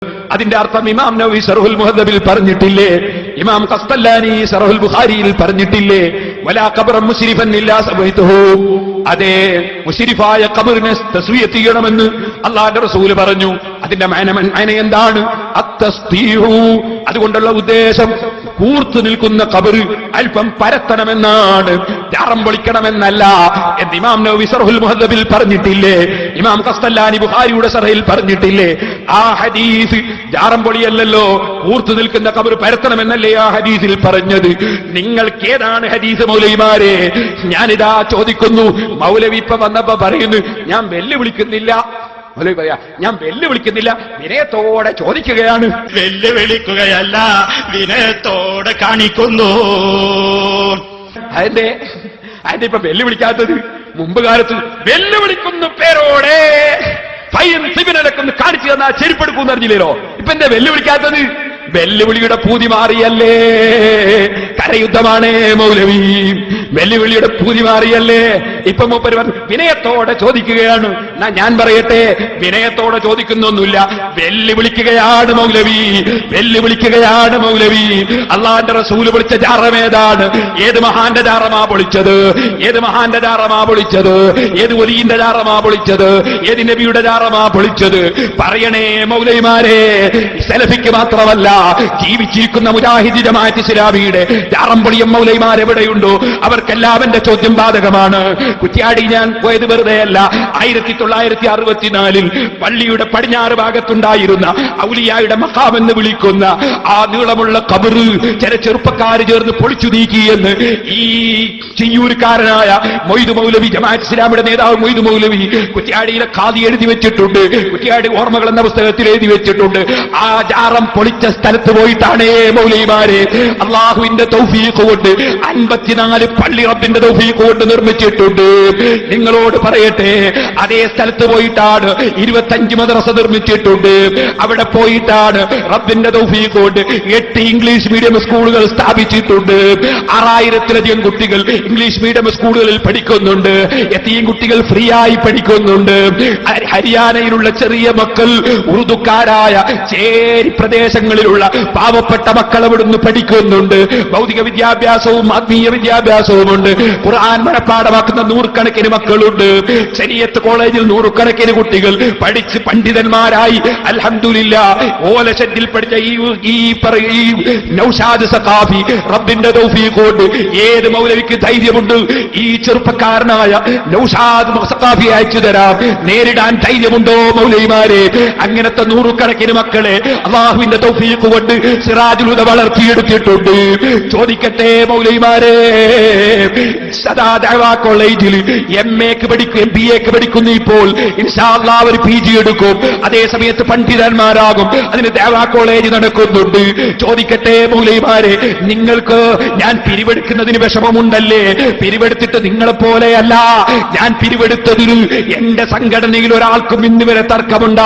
അതിന്റെ അർത്ഥം ഇമാം നവവി ശർഹുൽ മുഹദ്ദബിൽ പറഞ്ഞിട്ടില്ലേ, ഇമാം ഖസ്തല്ലാനി ശർഹുൽ ബുഖാരിയിൽ പറഞ്ഞിട്ടില്ലേ, വലാ ഖബറൻ മുശ്രിഫൻ ഇല്ലാ സബൈതുഹു, അതേ മുശ്രിഫായ ഖബറിനെ തസ്വിയത്ത് ചെയ്യണമെന്ന് അല്ലാഹുവിന്റെ റസൂൽ പറഞ്ഞു. അതിന്റെ മഅന എന്താണ്? അത്തസ്തീഹു, അതുകൊണ്ടുള്ള ഉദ്ദേശം കൂർത്തു നിൽക്കുന്ന ഖബർ അല്പം പരത്തണമെന്നാണ്, ജാറം പൊളിക്കണമെന്നല്ല എന്ന് ഇമാം നവവി ശർഹുൽ മുഹദ്ദബിൽ പറഞ്ഞിട്ടില്ലേ, ഇമാം ഖസ്തല്ലാനി ബുഖാരിയുടെ ശർഹിൽ പറഞ്ഞിട്ടില്ലേ? ആ ഹദീസ് ജാറം പൊളിയല്ലല്ലോ, കൂർത്തു നിൽക്കുന്ന ഖബർ പരത്തണമെന്നല്ലേ ആ ഹദീസിൽ പറഞ്ഞത്? നിങ്ങൾക്ക് ഏതാണ് ഹദീസ് മൗലവിമാരെ? ഞാനിതാ ചോദിക്കുന്നു. മൗലവി ഇപ്പൊ വന്നപ്പോ പറയുന്നു ഞാൻ വെല്ലുവിളിക്കുന്നില്ല. മൗലവി പറയാ ഞാൻ വെല്ലുവിളിക്കുന്നില്ല, വിനയത്തോടെ ചോദിക്കുകയാണ്. വെല്ലുവിളിക്കുകയല്ല, വിനയത്തോടെ കാണിക്കുന്നു. അതിന്റെ ഇപ്പൊ വെല്ലുവിളിക്കാത്തത്? മുമ്പ് കാലത്ത് വെല്ലുവിളിക്കുന്ന പേരോടെ ഫൈൻ സിബിനൊന്ന് കാണിച്ചു തന്നാ ചെരുപ്പെടുക്കൂന്ന് അറിഞ്ഞില്ലല്ലോ. ഇപ്പൊ എന്റെ വെല്ലുവിളിക്കാത്തത്? വെല്ലുവിളിയുടെ പൂതി മാറിയല്ലേ? കരയുദ്ധമാണ് മൗലവി, വെല്ലുവിളിയുടെ പൂതി മാറിയല്ലേ? ഇപ്പൊ മൂപ്പര് വിനയത്തോടെ ചോദിക്കുകയാണ്. ഞാൻ പറയട്ടെ, വിനയത്തോടെ ചോദിക്കുന്നൊന്നുമില്ല, വെല്ലുവിളിക്കുകയാണ് മൗലവി, വെല്ലുവിളിക്കുകയാണ് മൗലവി. അള്ളാന്റെ റസൂല് വിളിച്ച ജാറമേതാണ്? ഏത് മഹാന്റെ ജാറമാ പൊളിച്ചത്? ഏത് മഹാന്റെ ജാറമാ പൊളിച്ചത്? ഏത് വലിയന്റെ ജാറമാ പൊളിച്ചത്? ഏത് നബിയുടെ ജാറമാ പൊളിച്ചത്? പറയണേ മൗലവിമാരെ. സലഫിക്ക് മാത്രമല്ല, ജീവിച്ചിരിക്കുന്ന മുജാഹിദ് ജമാഅത്ത് ഇസ്ലാമിയുടെ ജാറംപൊളിയം മൗലവിമാരെവിടെയുണ്ടോ അവർക്കെല്ലാം എന്റെ ചോദ്യം ബാധകമാണ്. കുറ്റ്യാടി ഞാൻ പോയത് വെറുതെയല്ല. 1964 പള്ളിയുടെ പടിഞ്ഞാറ് ഭാഗത്തുണ്ടായിരുന്ന ഔലിയായുടെ മഖാം എന്ന് വിളിക്കുന്ന ആ നീളമുള്ള ഖബർ ചില ചെറുപ്പക്കാർ ചേർന്ന് പൊളിച്ചു നീക്കിയെന്ന് ഈ ചിയ്യൂർക്കാരനായ മൊയ്ദ് മൗലവി, ജമാഅത്ത് ഇസ്ലാമിയുടെ നേതാവ് മൊയ്ദ് മൗലവി കുറ്റ്യാടിയിലെ ഖാദി എഴുതി വെച്ചിട്ടുണ്ട്, കുറ്റ്യാടി ഓർമ്മകൾ എന്ന പുസ്തകത്തിൽ എഴുതി വെച്ചിട്ടുണ്ട്. ആ ജാറം പൊളിച്ച സ്ഥലത്ത് പോയിട്ടാണ് മൗലവിമാരെ അള്ളാഹുവിന്റെ തൗഫീഖ് കൊണ്ട് 54 പള്ളി റബ്ബിന്റെ തൗഫീഖ് കൊണ്ട് നിർമ്മിച്ചിട്ടുണ്ട്. നിങ്ങളോട് പറയട്ടെ, അതേ സ്ഥലത്ത് പോയിട്ടാണ് 25 മദ്രസ നിർമ്മിച്ചിട്ടുണ്ട്. അവിടെ പോയിട്ടാണ് റബ്ബിന്റെ തൗഫീഖ് കൊണ്ട് 8 ഇംഗ്ലീഷ് മീഡിയം സ്കൂളുകൾ സ്ഥാപിച്ചിട്ടുണ്ട്. 6000-ലധികം കുട്ടികൾ ഇംഗ്ലീഷ് മീഡിയം സ്കൂളുകളിൽ പഠിക്കുന്നുണ്ട്. എത്തിയും കുട്ടികൾ ഫ്രീ ആയി പഠിക്കുന്നുണ്ട്. ഹരിയാനയിലുള്ള ചെറിയ മക്കൾ, ഉറുദുക്കാരായ ചേരി പ്രദേശങ്ങളിലുള്ള പാവപ്പെട്ട മക്കൾ അവിടുന്ന് പഠിക്കുന്നുണ്ട്. ഭൗതിക വിദ്യാഭ്യാസവും ആത്മീയ വിദ്യാഭ്യാസവുമുണ്ട്. ഖുർആൻ മനഃപ്പാഠമാക്കുന്ന 100 മക്കളുണ്ട്. ശരീഅത്ത് കോളേജിൽ 100 കുട്ടികൾ പഠിച്ച് പണ്ഡിതന്മാരായി അൽഹംദുലില്ലാഹ് ഓലഷെഡിൽ പഠിച്ച ഈ നൗഷാദ് സഖാഫി റബ്ബിന്റെ തൗഫീഖ് കൊണ്ട് ഏത് മൗലവിക്ക് ധൈര്യമുണ്ട് ഈ ചെറുപ്പക്കാരനായ നൗഷാദ് സഖാഫി അയച്ചു തരാം? നേരിടാൻ ധൈര്യമുണ്ടോ മൗലവിമാരെ? അങ്ങനത്തെ 100 മക്കളെ അള്ളാഹുവിന്റെ തൗഫീഖ് കൊണ്ട് സിറാജുൽ ഹുദ വളർത്തിയെടുത്തിട്ടുണ്ട്. ചോദിക്കട്ടെ മൗലവിമാരെ, സദാ ദഅവാ കോളേജിൽ MA-ക്ക് പഠിക്കും, MBA-ക്ക് പഠിക്കുന്നു. ഇപ്പോൾ ഇൻഷാ അല്ലാഹ് ഒരു PG എടുക്കും. അതേ സമയത്ത് പണ്ഡിതന്മാരാകും. അതിന് ദഅവാ കോളേജ് നടക്കുന്നുണ്ട്. ചോദിക്കട്ടെ മൗലവിമാരെ, നിങ്ങൾക്ക് ഞാൻ പിരിവെടുക്കുന്നതിന് വിഷമമുണ്ടല്ലേ? പിരിവെടുത്തിട്ട് നിങ്ങളെപ്പോലെയല്ല ഞാൻ പിരിവെടുത്തതിന് എന്റെ സംഘടനയിൽ ഒരാൾക്കും ഇന്ന് വരെ തർക്കമുണ്ടാകും.